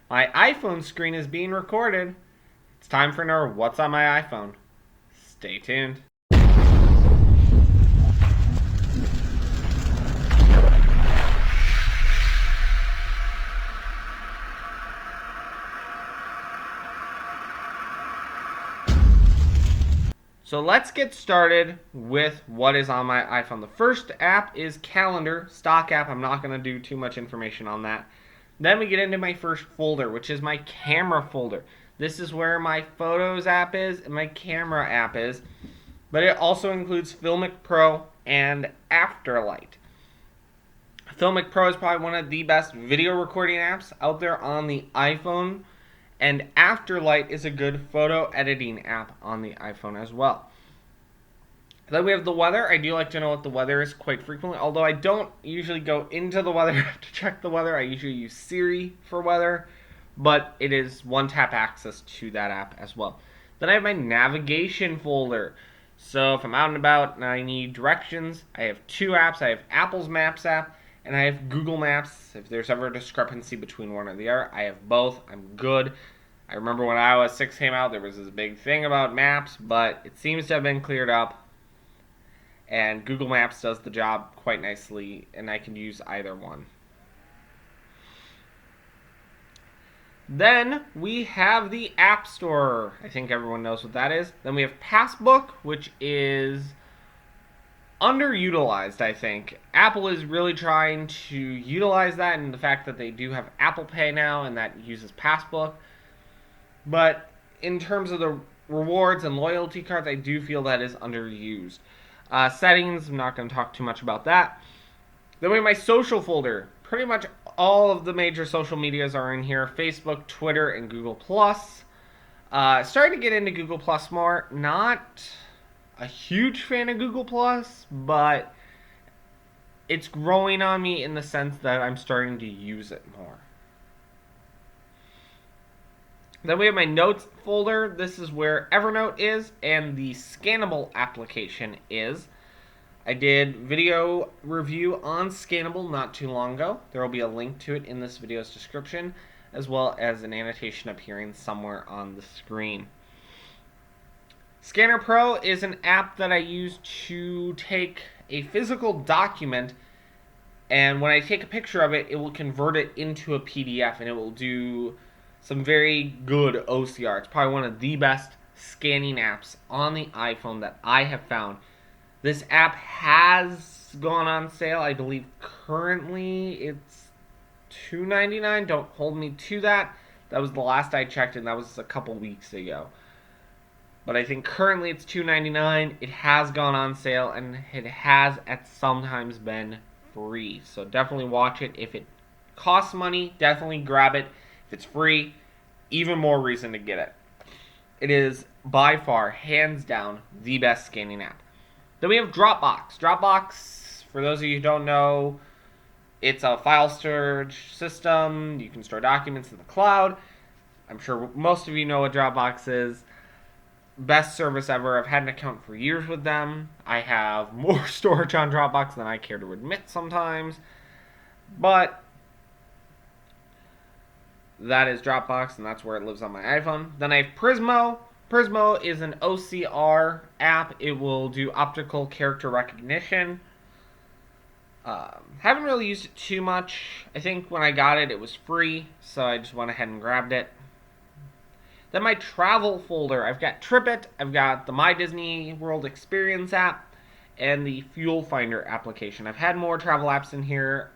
My iPhone screen is being recorded. It's time for another What's on My iPhone. Stay tuned. So let's get started with what is on my iPhone. The first app is Calendar, stock app. I'm not going to do too much information on that. Then we get into my first folder, which is my camera folder. This is where my Photos app is and my Camera app is. But it also includes Filmic Pro and Afterlight. Filmic Pro is probably one of the best video recording apps out there on the iPhone. And Afterlight is a good photo editing app on the iPhone as well. Then we have the weather. I do like to know what the weather is quite frequently, although I don't usually go into the weather to check the weather. I usually use Siri for weather, but it is one-tap access to that app as well. Then I have my navigation folder. So if I'm out and about and I need directions, I have two apps. I have Apple's Maps app and I have Google Maps. If there's ever a discrepancy between one or the other, I have both. I'm good. I remember when iOS 6 came out, there was this big thing about maps, but it seems to have been cleared up. And Google Maps does the job quite nicely, and I can use either one. Then we have the App Store. I think everyone knows what that is. Then we have Passbook, which is underutilized, I think. Apple is really trying to utilize that, and the fact that they do have Apple Pay now, and that uses Passbook. But in terms of the rewards and loyalty cards, I do feel that is underused. Settings, I'm not going to talk too much about that. Then we have my social folder. Pretty much all of the major social medias are in here. Facebook, Twitter, and Google+. Starting to get into Google Plus more. Not a huge fan of Google Plus, but it's growing on me in the sense that I'm starting to use it more. Then we have my notes folder. This is where Evernote is and the Scannable application is. I did video review on Scannable not too long ago. There will be a link to it in this video's description, as well as an annotation appearing somewhere on the screen. Scanner Pro is an app that I use to take a physical document, and when I take a picture of it, it will convert it into a PDF, and it will do some very good OCR. It's probably one of the best scanning apps on the iPhone that I have found. This app has gone on sale. I believe currently it's $2.99. Don't hold me to that. That was the last I checked, and that was a couple weeks ago. But I think currently it's $2.99. It has gone on sale, and it has at sometimes been free. So definitely watch it. If it costs money, definitely grab it. If it's free, even more reason to get it. It is by far, hands down, the best scanning app. Then we have Dropbox. Dropbox, for those of you who don't know, it's a file storage system. You can store documents in the cloud. I'm sure most of you know what Dropbox is. Best service ever. I've had an account for years with them. I have more storage on Dropbox than I care to admit sometimes. But that is Dropbox, and that's where it lives on my iPhone. Then I have Prismo. Prismo is an OCR app. It will do optical character recognition. Haven't really used it too much. I think when I got it, it was free, so I just went ahead and grabbed it. Then my travel folder. I've got TripIt, I've got the My Disney World Experience app, and the Fuel Finder application. I've had more travel apps in here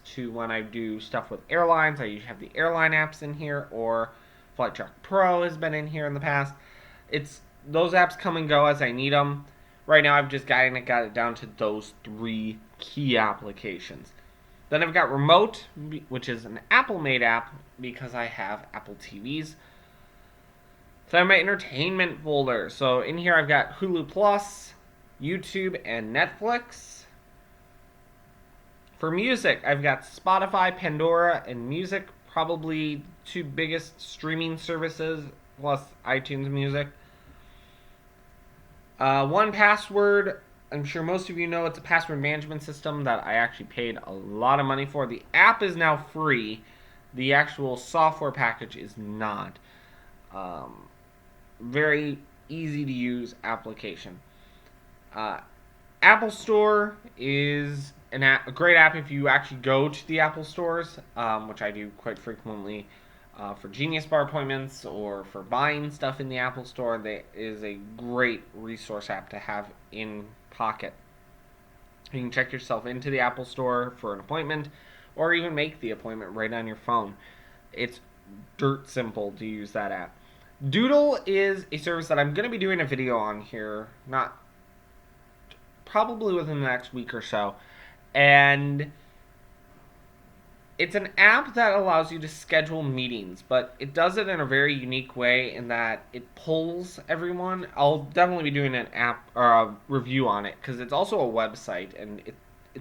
to when I do stuff with airlines. I usually have the airline apps in here, or FlightTrack Pro has been in here in the past. It's those apps come and go as I need them. Right now I've just got it down to those three key applications. Then I've got Remote, which is an Apple-made app because I have Apple TVs. Then I have my entertainment folder. So in here I've got Hulu Plus, YouTube, and Netflix. For music, I've got Spotify, Pandora, and Music, probably two biggest streaming services, plus iTunes Music. 1Password, I'm sure most of you know it's a password management system that I actually paid a lot of money for. The app is now free. The actual software package is not. Very easy to use application. Uh, Apple Store is a great app if you actually go to the Apple stores, which I do quite frequently for Genius Bar appointments or for buying stuff in the Apple Store. That is a great resource app to have in pocket. You can check yourself into the Apple Store for an appointment or even make the appointment right on your phone. It's dirt simple to use that app. Doodle is a service that I'm going to be doing a video on here, not probably within the next week or so. And it's an app that allows you to schedule meetings, but it does it in a very unique way in that it pulls everyone. I'll definitely be doing an app or a review on it because it's also a website and it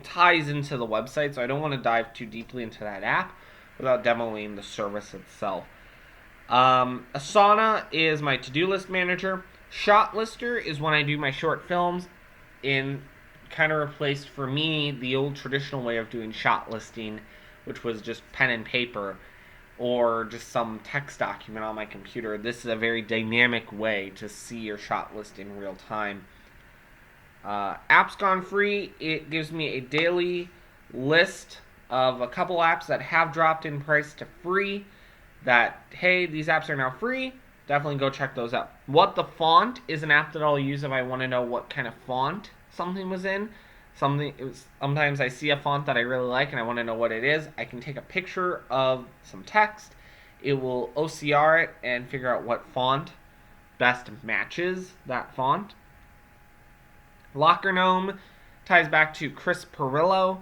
ties into the website, so I don't want to dive too deeply into that app without demoing the service itself. Asana is my to-do list manager. Shot Lister is when I do my short films. In kind of replaced for me the old traditional way of doing shot listing, which was just pen and paper or just some text document on my computer. This is a very dynamic way to see your shot list in real time. Apps Gone Free, it gives me a daily list of a couple apps that have dropped in price to free. That, hey, these apps are now free. Definitely go check those out. What the Font is an app that I'll use if I want to know what kind of font something was in. Sometimes I see a font that I really like and I want to know what it is. I can take a picture of some text. It will OCR it and figure out what font best matches that font. Locker Gnome ties back to Chris Pirillo.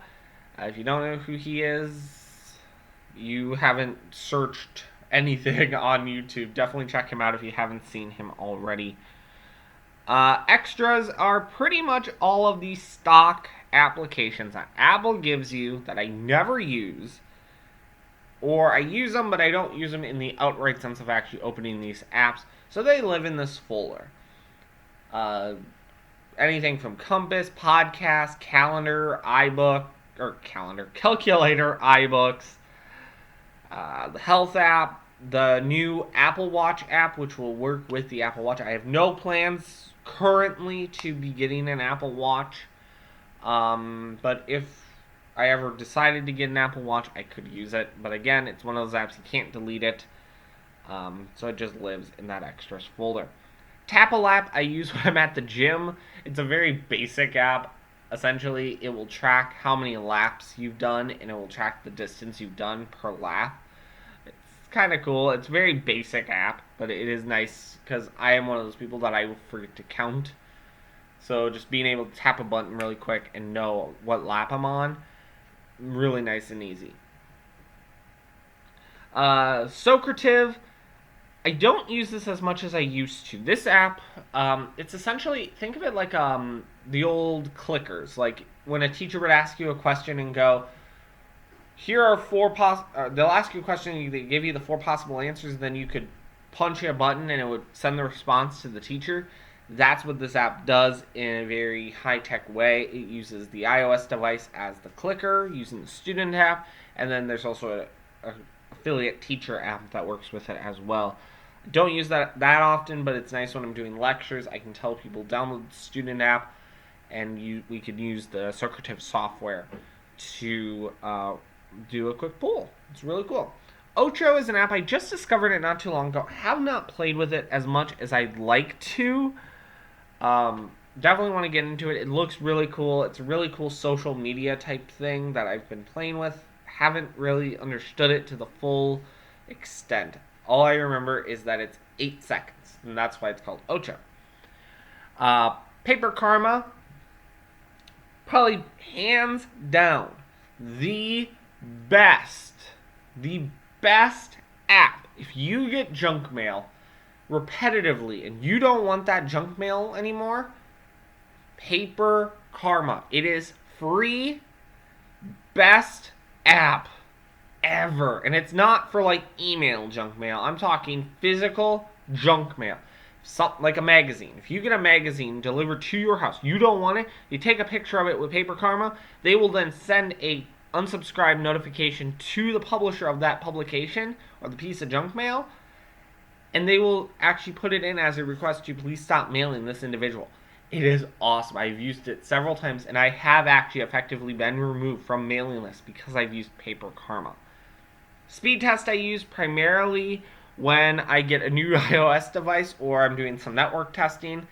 If you don't know who he is, you haven't searched anything on YouTube. Definitely check him out if you haven't seen him already. Extras are pretty much all of the stock applications that Apple gives you that I never use, or I use them but I don't use them in the outright sense of actually opening these apps, so they live in this folder. Anything from Compass, Podcast, Calendar, Calculator, iBooks, the Health app, the new Apple Watch app, which will work with the Apple Watch. I have no plans currently to be getting an Apple Watch, but if I ever decided to get an Apple Watch, I could use it. But again, it's one of those apps you can't delete it, so it just lives in that extras folder. Tapple app I use when I'm at the gym. It's a very basic app. Essentially, it will track how many laps you've done, and it will track the distance you've done per lap. It's kind of cool. It's a very basic app, but it is nice because I am one of those people that I will forget to count. So just being able to tap a button really quick and know what lap I'm on, really nice and easy. Socrative, I don't use this as much as I used to. This app, it's essentially, think of it like the old clickers. Like when a teacher would ask you a question and go, here are they'll ask you a question and they give you the 4 possible answers, and then you could punch a button and it would send the response to the teacher. That's what this app does in a very high-tech way. It uses the iOS device as the clicker, using the student app, and then there's also a affiliate teacher app that works with it as well. I don't use that often, but it's nice when I'm doing lectures. I can tell people download the student app, and we could use the Socrative software to do a quick poll. It's really cool. Ocho is an app I just discovered it not too long ago. I have not played with it as much as I'd like to. Definitely want to get into it. It looks really cool. It's a really cool social media type thing that I've been playing with. Haven't really understood it to the full extent. All I remember is that it's 8 seconds, and that's why it's called Ocho. Paper Karma, probably hands down the best app. If you get junk mail repetitively and you don't want that junk mail anymore, Paper Karma. It is free, best app ever. And it's not for like email junk mail. I'm talking physical junk mail. Something like a magazine. If you get a magazine delivered to your house, you don't want it, you take a picture of it with Paper Karma, they will then send a unsubscribe notification to the publisher of that publication or the piece of junk mail, and they will actually put it in as a request to please stop mailing this individual. It is awesome. I've used it several times, and I have actually effectively been removed from mailing lists because I've used Paper Karma. Speed test I use primarily when I get a new iOS device or I'm doing some network testing.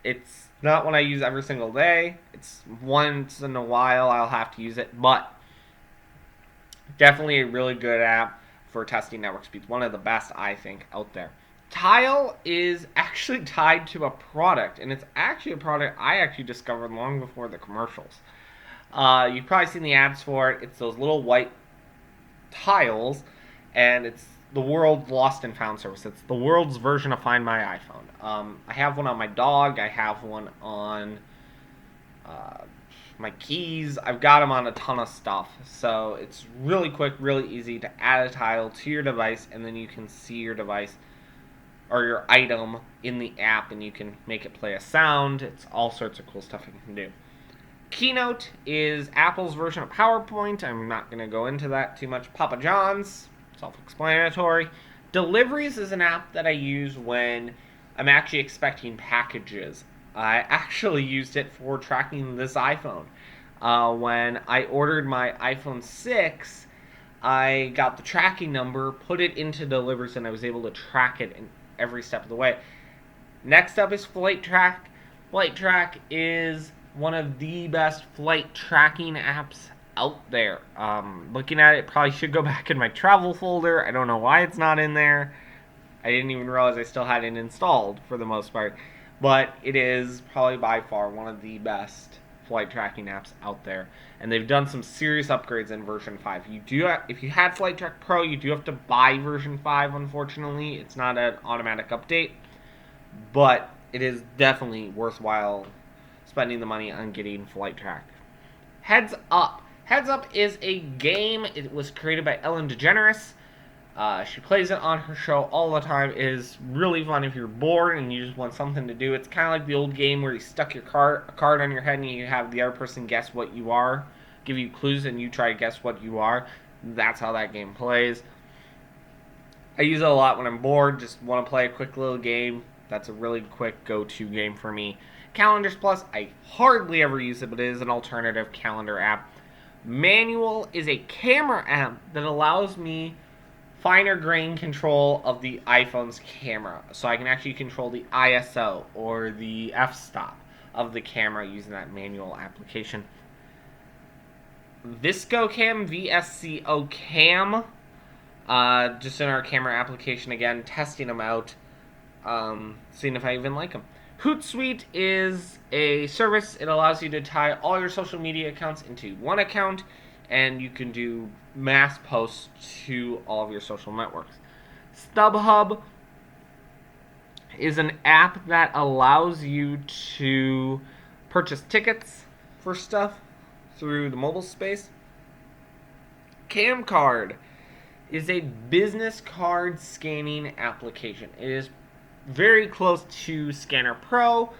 It's not one I use every single day. It's once in a while I'll have to use it, but definitely a really good app for testing network speeds. One of the best, I think, out there. Tile is actually tied to a product, and it's actually a product I actually discovered long before the commercials. You've probably seen the ads for it. It's those little white tiles, and it's the world's lost and found service. It's the world's version of Find My iPhone. I have one on my dog. I have one on my keys. I've got them on a ton of stuff. So it's really quick, really easy to add a tile to your device, and then you can see your device or your item in the app, and you can make it play a sound. It's all sorts of cool stuff you can do. Keynote is Apple's version of PowerPoint. I'm not going to go into that too much. Papa John's, self-explanatory. Deliveries is an app that I use when I'm actually expecting packages. I actually used it for tracking this iPhone. When I ordered my iPhone 6, I got the tracking number, put it into Deliveries, and I was able to track it in every step of the way. Next up is Flight Track. Flight Track is one of the best flight tracking apps out there. Looking at it, probably should go back in my travel folder. I don't know why it's not in there. I didn't even realize I still had it installed for the most part. But it is probably by far one of the best flight tracking apps out there. And they've done some serious upgrades in version 5. If you had Flight Track Pro, you do have to buy version 5, unfortunately. It's not an automatic update. But it is definitely worthwhile spending the money on getting Flight Track. Heads Up. Heads Up is a game. It was created by Ellen DeGeneres. She plays it on her show all the time. It is really fun if you're bored and you just want something to do. It's kind of like the old game where you stuck a card on your head and you have the other person guess what you are, give you clues, and you try to guess what you are. That's how that game plays. I use it a lot when I'm bored, just want to play a quick little game. That's a really quick go-to game for me. Calendars Plus, I hardly ever use it, but it is an alternative calendar app. Manual is a camera app that allows me finer grain control of the iPhone's camera. So I can actually control the ISO or the f-stop of the camera using that manual application. VSCO Cam, just in our camera application again, testing them out, seeing if I even like them. Hootsuite is a service. It allows you to tie all your social media accounts into one account, and you can do mass posts to all of your social networks. StubHub is an app that allows you to purchase tickets for stuff through the mobile space. Camcard is a business card scanning application. It is very close to Scanner Pro.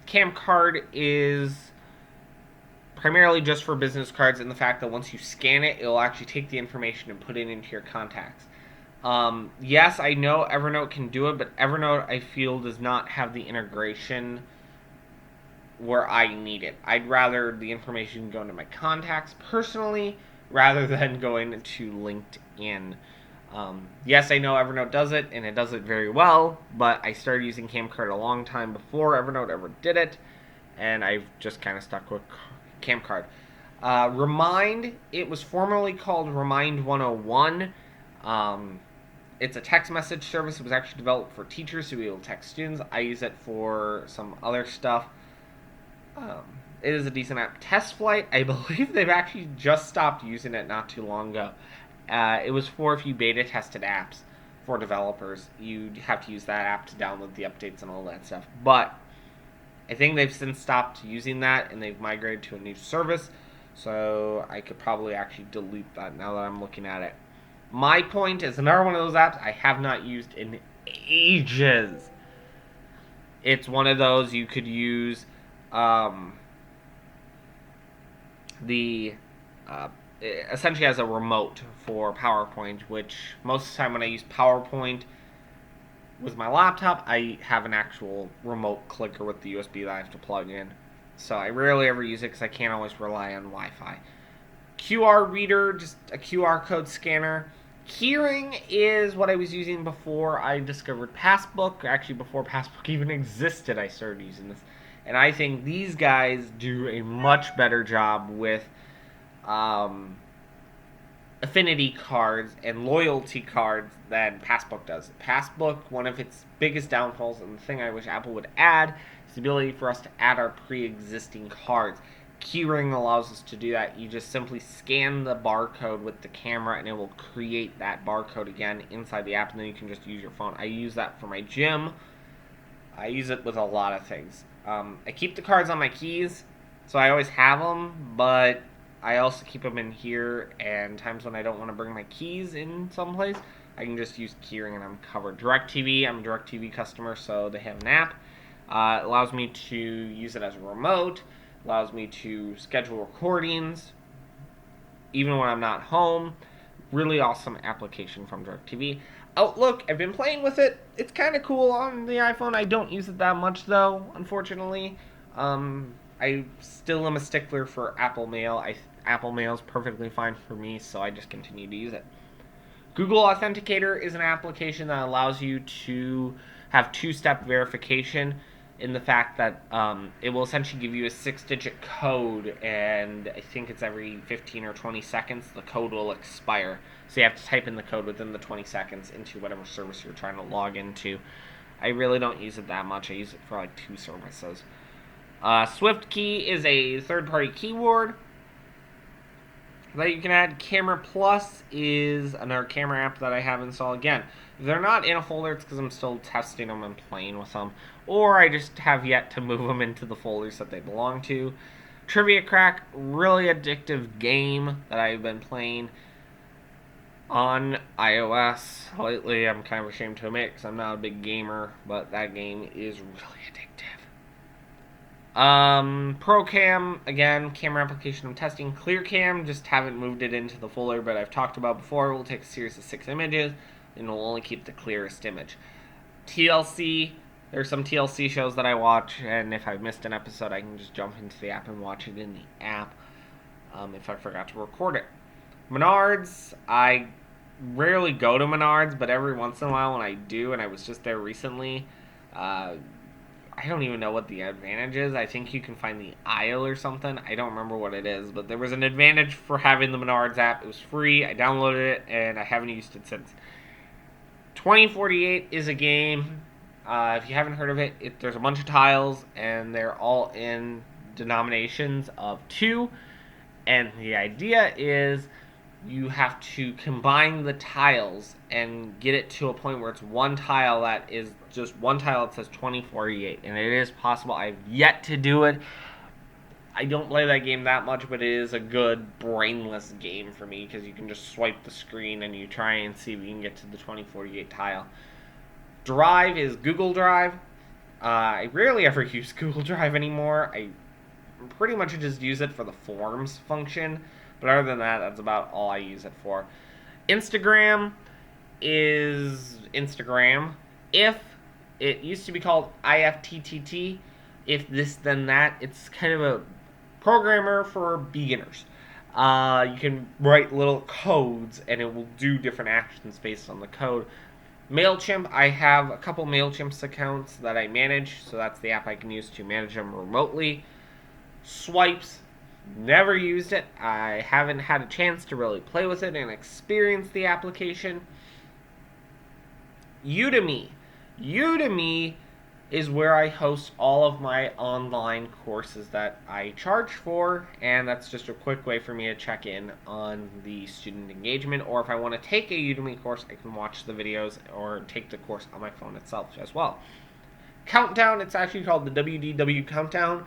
Camcard is primarily just for business cards, and the fact that once you scan it, it'll actually take the information and put it into your contacts. Yes, I know Evernote can do it, but Evernote, I feel, does not have the integration where I need it. I'd rather the information go into my contacts personally, rather than going to LinkedIn. Yes, I know Evernote does it, and it does it very well, but I started using Camcard a long time before Evernote ever did it, and I've just kind of stuck with Camcard. Remind, it was formerly called Remind 101. It's a text message service. It was actually developed for teachers to be able to text students. I use it for some other stuff. It is a decent app. Test Flight, I believe they've actually just stopped using it not too long ago. It was for if you beta tested apps for developers. You have to use that app to download the updates and all that stuff. But I think they've since stopped using that, and they've migrated to a new service. So I could probably actually delete that now that I'm looking at it. MyPoint is another one of those apps I have not used in ages. It's one of those you could use the essentially has a remote for PowerPoint, which most of the time when I use PowerPoint with my laptop, I have an actual remote clicker with the USB that I have to plug in. So I rarely ever use it because I can't always rely on Wi-Fi. QR reader, just a QR code scanner. Keyring is what I was using before I discovered Passbook. Actually, before Passbook even existed, I started using this. And I think these guys do a much better job with affinity cards and loyalty cards than Passbook does. Passbook, one of its biggest downfalls, and the thing I wish Apple would add, is the ability for us to add our pre-existing cards. Keyring allows us to do that. You just simply scan the barcode with the camera and it will create that barcode again inside the app, and then you can just use your phone. I use that for my gym. I use it with a lot of things. I keep the cards on my keys, so I always have them, but I also keep them in here, and times when I don't want to bring my keys in someplace, I can just use keyring and I'm covered. DirecTV, I'm a DirecTV customer, so they have an app. It allows me to use it as a remote, allows me to schedule recordings, even when I'm not home. Really awesome application from DirecTV. Outlook, I've been playing with it. It's kind of cool on the iPhone. I don't use it that much, though, unfortunately. I still am a stickler for Apple Mail. Apple Mail is perfectly fine for me, so I just continue to use it. Google Authenticator is an application that allows you to have two-step verification in the fact that it will essentially give you a 6-digit code, and I think it's every 15 or 20 seconds the code will expire. So you have to type in the code within the 20 seconds into whatever service you're trying to log into. I really don't use it that much. I use it for like 2 services. SwiftKey is a third-party keyword that you can add. Camera Plus is another camera app that I have installed. Again, if they're not in a folder, it's because I'm still testing them and playing with them, or I just have yet to move them into the folders that they belong to. Trivia Crack, really addictive game that I've been playing on iOS lately. I'm kind of ashamed to admit because I'm not a big gamer, but that game is really addictive. ProCam, again, camera application I'm testing. ClearCam, just haven't moved it into the folder, but I've talked about before. We'll take a series of 6 images, and we'll only keep the clearest image. TLC, there's some TLC shows that I watch, and if I've missed an episode, I can just jump into the app and watch it in the app if I forgot to record it. Menards, I rarely go to Menards, but every once in a while when I do, and I was just there recently, I don't even know what the advantage is. I think you can find the aisle or something. I don't remember what it is, but there was an advantage for having the Menards app. It was free. I downloaded it, and I haven't used it since. 2048 is a game. If you haven't heard of it, there's a bunch of tiles, and they're all in denominations of 2. And the idea is you have to combine the tiles and get it to a point where it's one tile that is just one tile that says 2048, and it is possible. I've yet to do it. I don't play that game that much, but it is a good brainless game for me because you can just swipe the screen and you try and see if you can get to the 2048 tile. Drive is Google Drive. I rarely ever use Google Drive anymore. I pretty much just use it for the forms function. But other than that, that's about all I use it for. Instagram is Instagram. If it used to be called IFTTT, if this then that, it's kind of a programmer for beginners. You can write little codes and it will do different actions based on the code. MailChimp, I have a couple MailChimp accounts that I manage, so that's the app I can use to manage them remotely. Swipes, never used it. I haven't had a chance to really play with it and experience the application. Udemy is where I host all of my online courses that I charge for, and that's just a quick way for me to check in on the student engagement, or if I want to take a Udemy course, I can watch the videos or take the course on my phone itself as well. Countdown, it's actually called the WDW Countdown.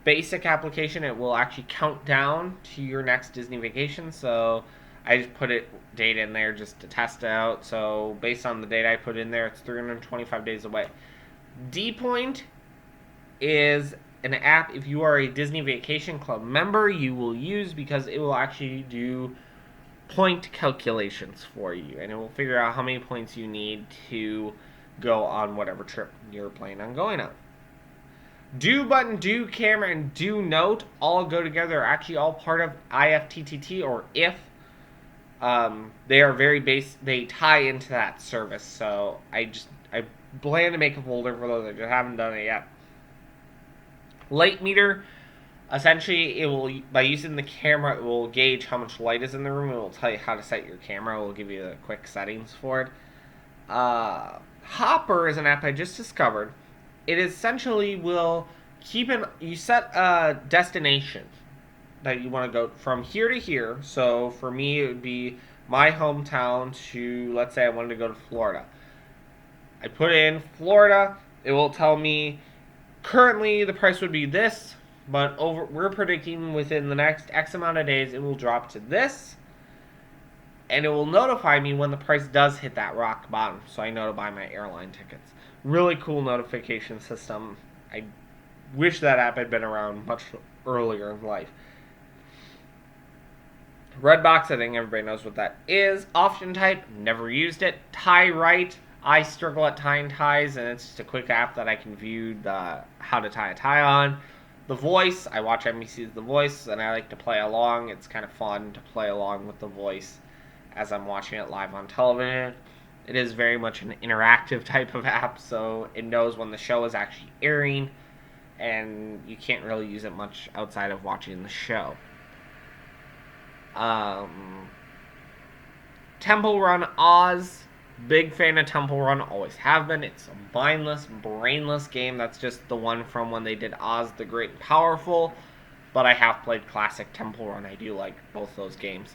Basic application, it will actually count down to your next Disney vacation, so I just put date in there just to test it out. So based on the date I put in there, it's 325 days away. DPoint is an app, if you are a Disney Vacation Club member, you will use, because it will actually do point calculations for you, and it will figure out how many points you need to go on whatever trip you're planning on going on. Do button, do camera, and do note all go together. Are actually all part of IFTTT, or if. They are very base. They tie into that service. So I plan to make a folder for those. I just haven't done it yet. Light meter. Essentially, it will, by using the camera, it will gauge how much light is in the room. It will tell you how to set your camera. It will give you the quick settings for it. Hopper is an app I just discovered. It essentially will you set a destination that you want to go from here to here. So for me, it would be my hometown to, let's say I wanted to go to Florida. I put in Florida. It will tell me currently the price would be this, but we're predicting within the next X amount of days it will drop to this, and it will notify me when the price does hit that rock bottom, so I know to buy my airline tickets. Really cool notification system. I wish that app had been around much earlier in life. Redbox, I think everybody knows what that is. Option type, never used it. Tie right, I struggle at tying ties, and it's just a quick app that I can view how to tie a tie on. The Voice, I watch NBC's The Voice, and I like to play along. It's kind of fun to play along with The Voice as I'm watching it live on television. It is very much an interactive type of app, so it knows when the show is actually airing, and you can't really use it much outside of watching the show. Temple Run Oz. Big fan of Temple Run, always have been. It's a mindless, brainless game. That's just the one from when they did Oz the Great and Powerful. But I have played classic Temple Run. I do like both those games.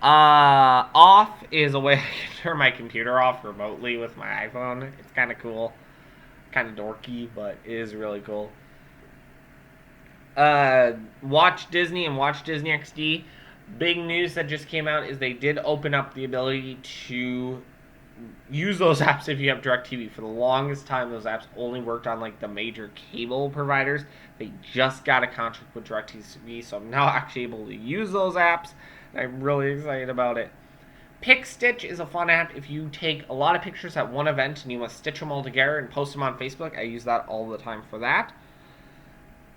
Off is a way I can turn my computer off remotely with my iPhone. It's kind of cool. Kind of dorky, but it is really cool. Watch Disney and Watch Disney XD. Big news that just came out is they did open up the ability to use those apps if you have DirecTV. For the longest time, those apps only worked on like the major cable providers. They just got a contract with DirecTV, so I'm now actually able to use those apps. I'm really excited about it. PicStitch is a fun app if you take a lot of pictures at one event and you want to stitch them all together and post them on Facebook. I use that all the time for that.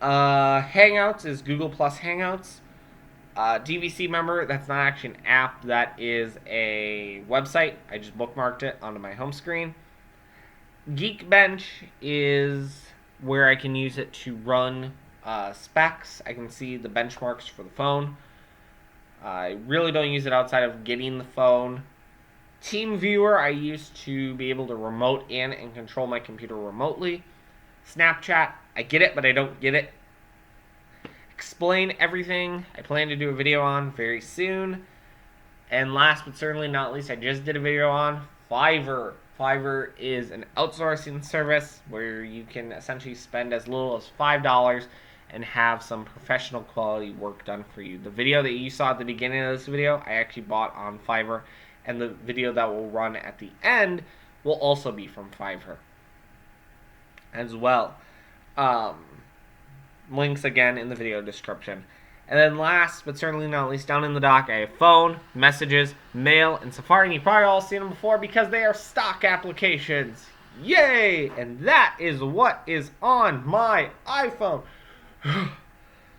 Hangouts is Google Plus Hangouts. DVC member, that's not actually an app, that is a website. I just bookmarked it onto my home screen. Geekbench is where I can use it to run specs. I can see the benchmarks for the phone. I really don't use it outside of getting the phone. TeamViewer I use to be able to remote in and control my computer remotely. Snapchat, I get it, but I don't get it. Explain Everything, I plan to do a video on very soon. And last but certainly not least, I just did a video on Fiverr. Fiverr is an outsourcing service where you can essentially spend as little as $5 and have some professional quality work done for you. The video that you saw at the beginning of this video, I actually bought on Fiverr, and the video that will run at the end will also be from Fiverr as well. Links again in the video description. And then last but certainly not least, down in the dock, I have phone, messages, mail, and Safari. And you've probably all seen them before because they are stock applications. Yay! And that is what is on my iPhone.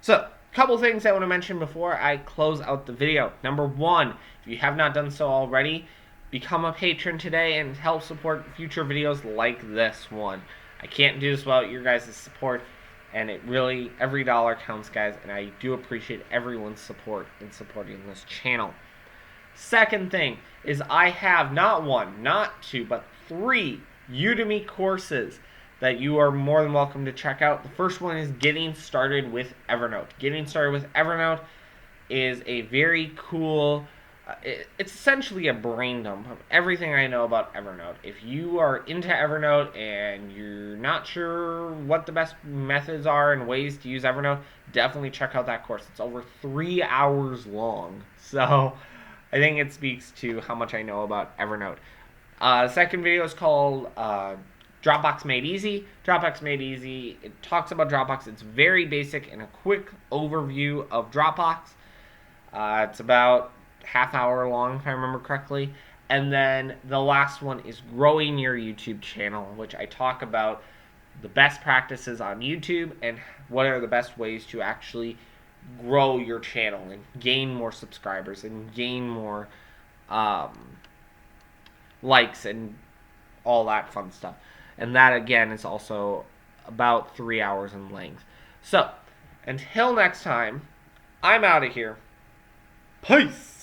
So, a couple things I want to mention before I close out the video. Number one, if you have not done so already, become a patron today and help support future videos like this one. I can't do this without your guys' support, and it really, every dollar counts, guys, and I do appreciate everyone's support in supporting this channel. Second thing is I have not one, not two, but 3 Udemy courses that you are more than welcome to check out. The first one is Getting Started with Evernote. Getting Started with Evernote is a very cool, it's essentially a brain dump of everything I know about Evernote. If you are into Evernote and you're not sure what the best methods are and ways to use Evernote, definitely check out that course. It's over 3 hours long. So I think it speaks to how much I know about Evernote. The second video is called Dropbox Made Easy. Dropbox Made Easy, it talks about Dropbox. It's very basic and a quick overview of Dropbox. It's about half hour long, if I remember correctly. And then the last one is growing your YouTube channel, which I talk about the best practices on YouTube and what are the best ways to actually grow your channel and gain more subscribers and gain more likes and all that fun stuff. And that, again, is also about 3 hours in length. So, until next time, I'm out of here. Peace!